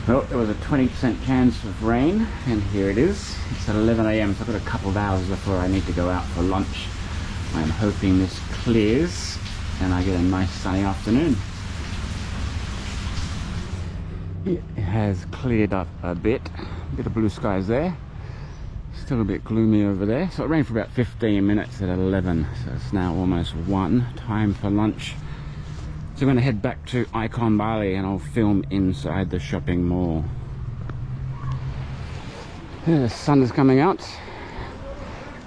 Well, there was a 20% chance of rain, and here it is. It's at 11 AM, so I've got a couple of hours before I need to go out for lunch. I'm hoping this clears and I get a nice sunny afternoon. It has cleared up a bit of blue skies there. Still a bit gloomy over there. So it rained for about 15 minutes at 11, so it's now almost 1. Time for lunch. So I'm going to head back to Icon Bali and I'll film inside the shopping mall. The sun is coming out.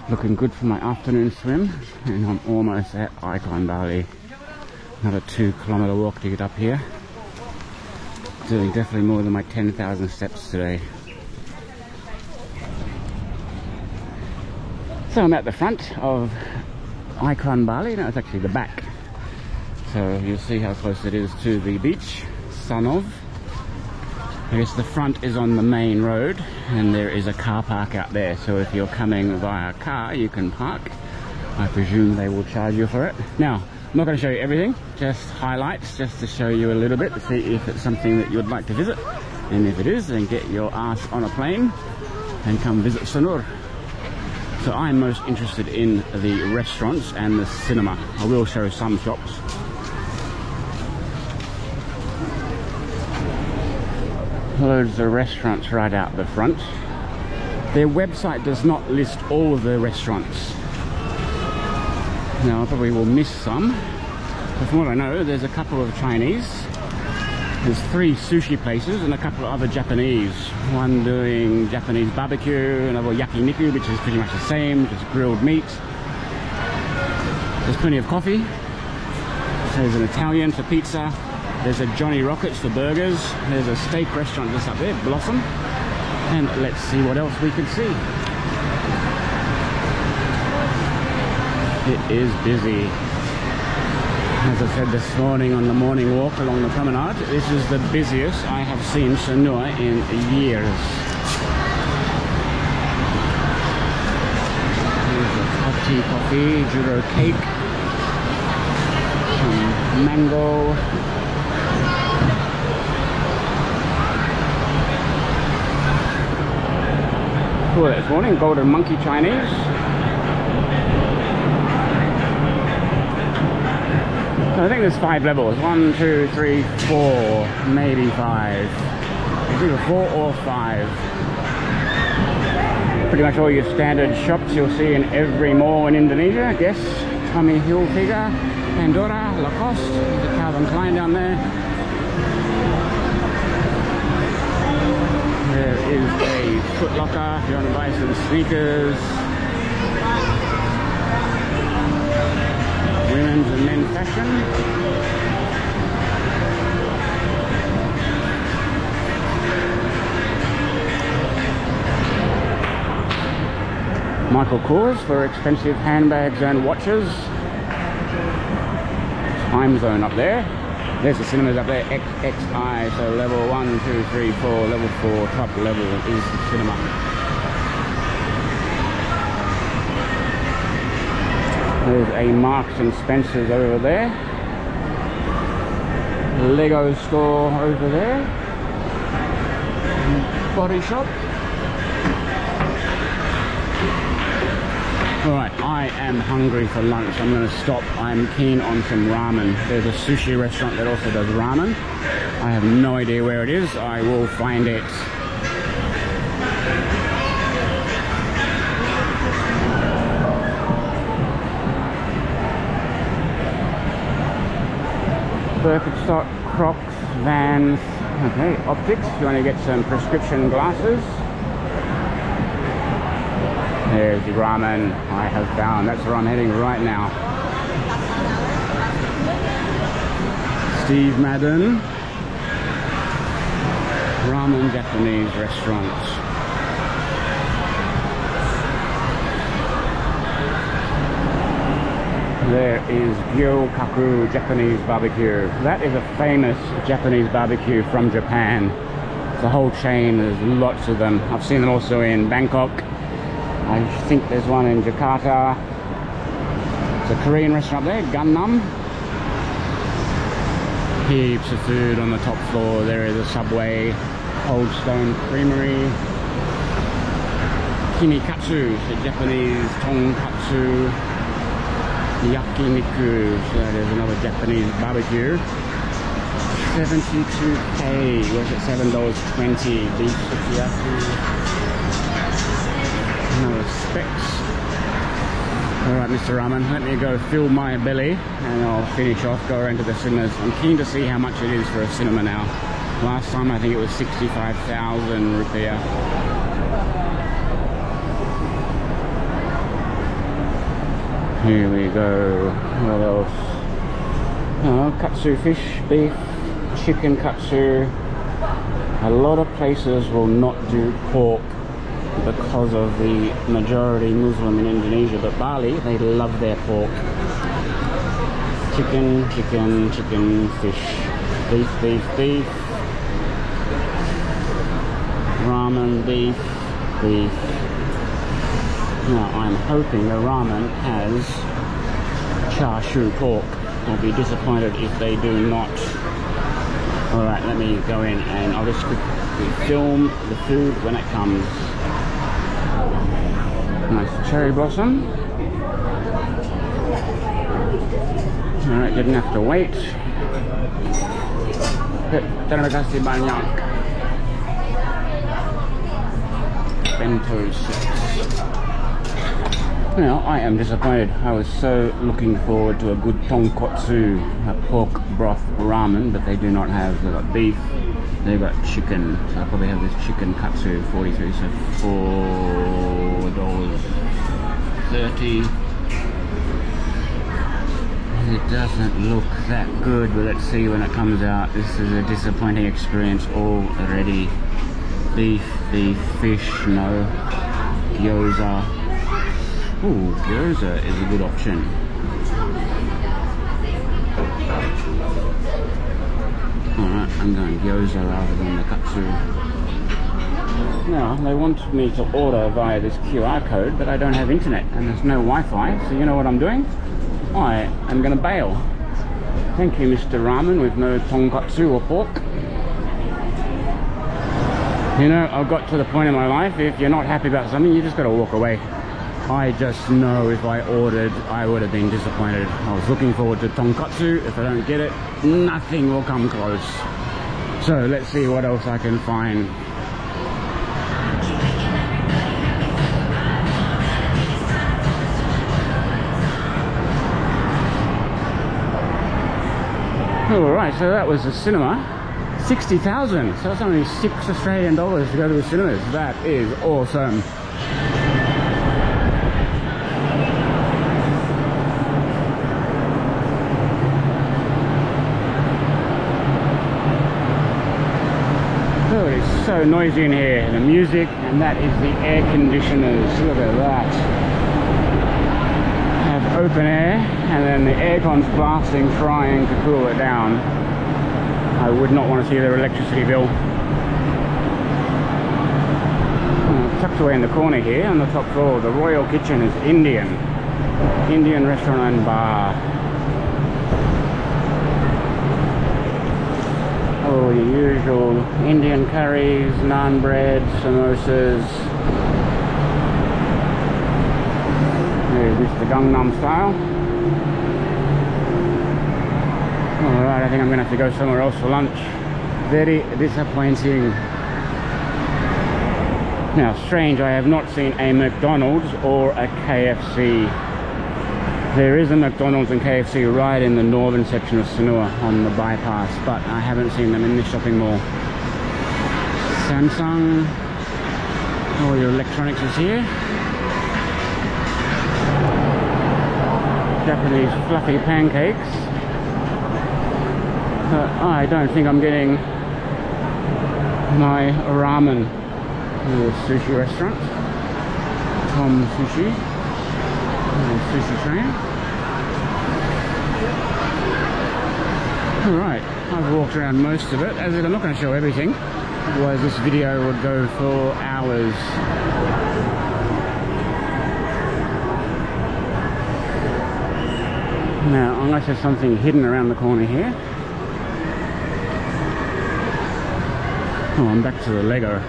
Looking good for my afternoon swim, and I'm almost at Icon Bali. Another 2-kilometer walk to get up here. Doing definitely more than my 10,000 steps today. So I'm at the front of Icon Bali. No, it's actually the back. So you'll see how close it is to the beach, Sanov. I guess the front is on the main road, and there is a car park out there. So if you're coming via car, you can park. I presume they will charge you for it. Now, I'm not going to show you everything, just highlights, just to show you a little bit to see if it's something that you'd like to visit. And if it is, then get your ass on a plane and come visit Sanur. So I'm most interested in the restaurants and the cinema. I will show some shops. Loads of restaurants right out the front. Their website does not list all of the restaurants. Now I probably will miss some, but from what I know there's a couple of Chinese, there's 3 sushi places and a couple of other Japanese. One doing Japanese barbecue, another yakiniku, which is pretty much the same, just grilled meat. There's plenty of coffee. There's an Italian for pizza. There's a Johnny Rockets for burgers. There's a steak restaurant just up there, Blossom. And let's see what else we can see. It is busy. As I said this morning on the morning walk along the promenade, this is the busiest I have seen Sanur in years. Here's a hot tea coffee, Juro cake, some mango. This morning, Golden Monkey Chinese. So I think there's 5 levels. 1, 2, 3, 4, maybe 5. It's either 4 or 5. Pretty much all your standard shops you'll see in every mall in Indonesia. Guess Tommy Hilfiger, Pandora, Lacoste. There's a Calvin Klein down there. There is a Foot Locker if you want to buy some sneakers. Women's and men's fashion. Michael Kors for expensive handbags and watches. Time Zone up there. There's the cinemas up there, XXI, so level 1, 2, 3, 4, level 4, top level is the cinema. There's a Marks and Spencer's over there. Lego store over there. Body shop. Alright, I am hungry for lunch. I'm going to stop. I'm keen on some ramen. There's a sushi restaurant that also does ramen. I have no idea where it is. I will find it. Birkenstock, Crocs, Vans. Okay, Optics. If you want to get some prescription glasses. There's the ramen I have found. That's where I'm heading right now. Steve Madden. Ramen Japanese restaurant. There is Gyokaku Japanese barbecue. That is a famous Japanese barbecue from Japan. It's a whole chain. There's lots of them. I've seen them also in Bangkok. I think there's one in Jakarta. It's a Korean restaurant there, Gangnam. Heaps of food on the top floor. There is a Subway. Cold Stone Creamery. Kimikatsu, so Japanese tonkatsu. Yakiniku, so there's another Japanese barbecue. 72k, was it $7.20? Beef sukiyaki. No specs. Alright, Mr. Ramen, let me go fill my belly and I'll finish off, go around to the cinemas. I'm keen to see how much it is for a cinema now. Last time I think it was 65,000 rupiah. Here we go. What else? Oh, katsu fish, beef, chicken katsu. A lot of places will not do pork because of the majority Muslim in Indonesia, but Bali, they love their pork. Chicken, chicken, chicken, fish, beef, beef, beef. Ramen, beef, beef. Now I'm hoping the ramen has char siu pork. I'll be disappointed if they do not. Alright, let me go in and I'll just quickly film the food when it comes. Nice cherry blossom. Alright, didn't have to wait. Terima kasih banyak. Bento sets. Now, I am disappointed. I was so looking forward to a good tonkotsu, a pork broth ramen, but they do not have. They've got beef, they've got chicken. So I'll probably have this chicken katsu, 43, so $4.30. It doesn't look that good, but let's see when it comes out. This is a disappointing experience already. Beef, beef, fish, no. Gyoza. Ooh, gyoza is a good option. Alright, I'm going gyoza rather than the katsu. Now, they want me to order via this QR code, but I don't have internet and there's no Wi-Fi, so you know what I'm doing? I am going to bail. Thank you, Mr. Ramen, with no tonkatsu or pork. You know, I've got to the point in my life, if you're not happy about something, you just got to walk away. I just know if I ordered, I would have been disappointed. I was looking forward to tonkatsu. If I don't get it, nothing will come close. So let's see what else I can find. Alright, so that was the cinema. 60,000, so that's only $6 Australian to go to the cinemas. That is awesome. Oh, it's so noisy in here. The music, and that is the air conditioners. Look at that. Have open air, and then the aircon's blasting, trying to cool it down. I would not want to see their electricity bill. Tucked away in the corner here on the top floor, the Royal Kitchen is Indian restaurant and bar. Oh, the usual Indian curries, naan bread, samosas. There's Mr. Gangnam Style. Alright, I think I'm going to have to go somewhere else for lunch. Very disappointing. Now, strange, I have not seen a McDonald's or a KFC. There is a McDonald's and KFC right in the northern section of Sanur on the bypass, but I haven't seen them in this shopping mall. Samsung, all your electronics is here. Japanese fluffy pancakes. I don't think I'm getting my ramen at the sushi restaurant. Tom Sushi. Sushi train. Alright, I've walked around most of it. As I'm not going to show everything, otherwise this video would go for hours. Now, unless there's something hidden around the corner here. Oh, I'm back to the Lego.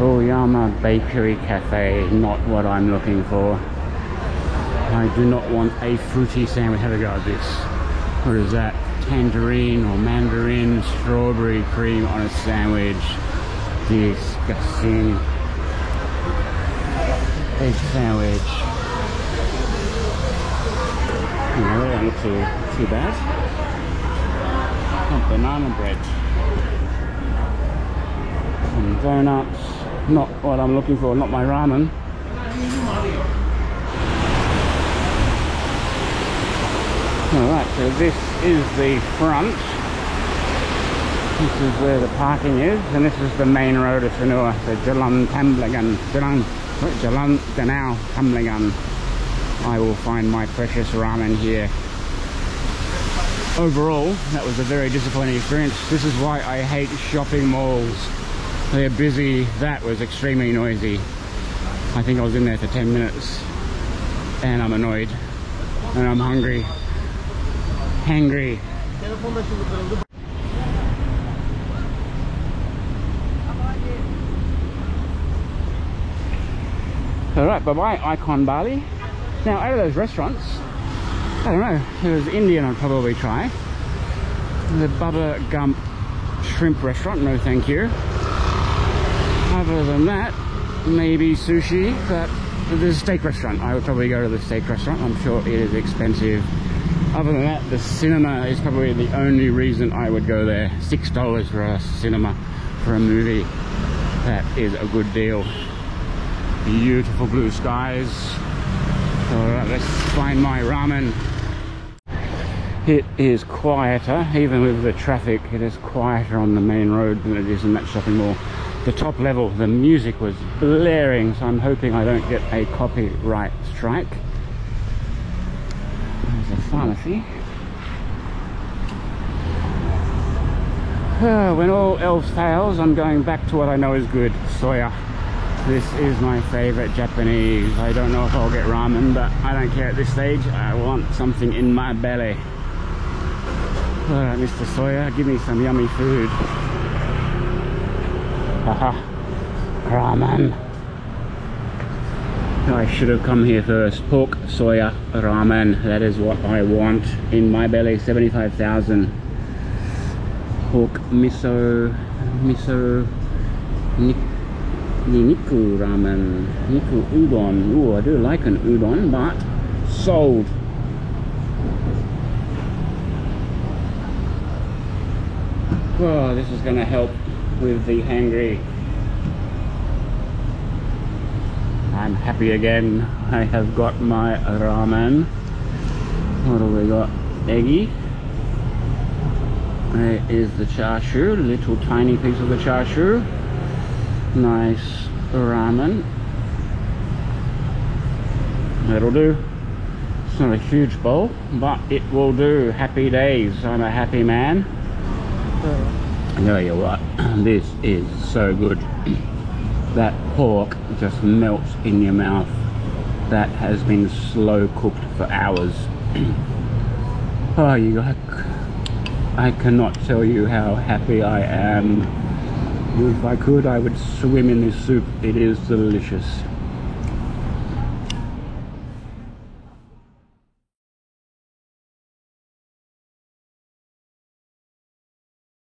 Oyama Bakery Cafe, not what I'm looking for. I do not want a fruity sandwich. Have a go at this. What is that? Tangerine or mandarin strawberry cream on a sandwich. Disgusting. Egg sandwich. No, that don't look too bad. Oh, banana bread. Some donuts. Not what I'm looking for, not my ramen. Alright, so this is the front. This is where the parking is, and this is the main road of Sanur, so Jalan Danau Tamlingan. I will find my precious ramen here. Overall, that was a very disappointing experience. This is why I hate shopping malls. They're busy. That was extremely noisy. I think I was in there for 10 minutes and I'm annoyed and I'm hungry. Hangry. Alright, bye-bye Icon Bali. Now, out of those restaurants, I don't know, if it was Indian I'd probably try. The Bubba Gump Shrimp Restaurant, no thank you. Other than that, maybe sushi, but the steak restaurant, I would probably go to the steak restaurant. I'm sure it is expensive. Other than that, the cinema is probably the only reason I would go there. $6 for a cinema for a movie. That is a good deal. Beautiful blue skies. Alright, let's find my ramen. It is quieter, even with the traffic, it is quieter on the main road than it is in that shopping mall. The top level, the music was blaring, so I'm hoping I don't get a copyright strike. There's a pharmacy. When all else fails, I'm going back to what I know is good, soya. This is my favorite Japanese. I don't know if I'll get ramen, but I don't care at this stage. I want something in my belly. Alright, Mr. Soya, give me some yummy food. Haha, ramen. I should have come here first. Pork soya ramen. That is what I want in my belly. 75,000. Pork miso niku ramen. Niku udon. Ooh, I do like an udon, but sold. Oh, this is going to help with the hangry. I'm happy again. I have got my ramen. What do we got? Eggy. There is the char siu, little tiny piece of the char siu. Nice ramen. That'll do. It's not a huge bowl, but it will do. Happy days. I'm a happy man. I tell you what, this is so good. That pork just melts in your mouth. That has been slow cooked for hours. Oh, you guys, I cannot tell you how happy I am. If I could, I would swim in this soup. It is delicious.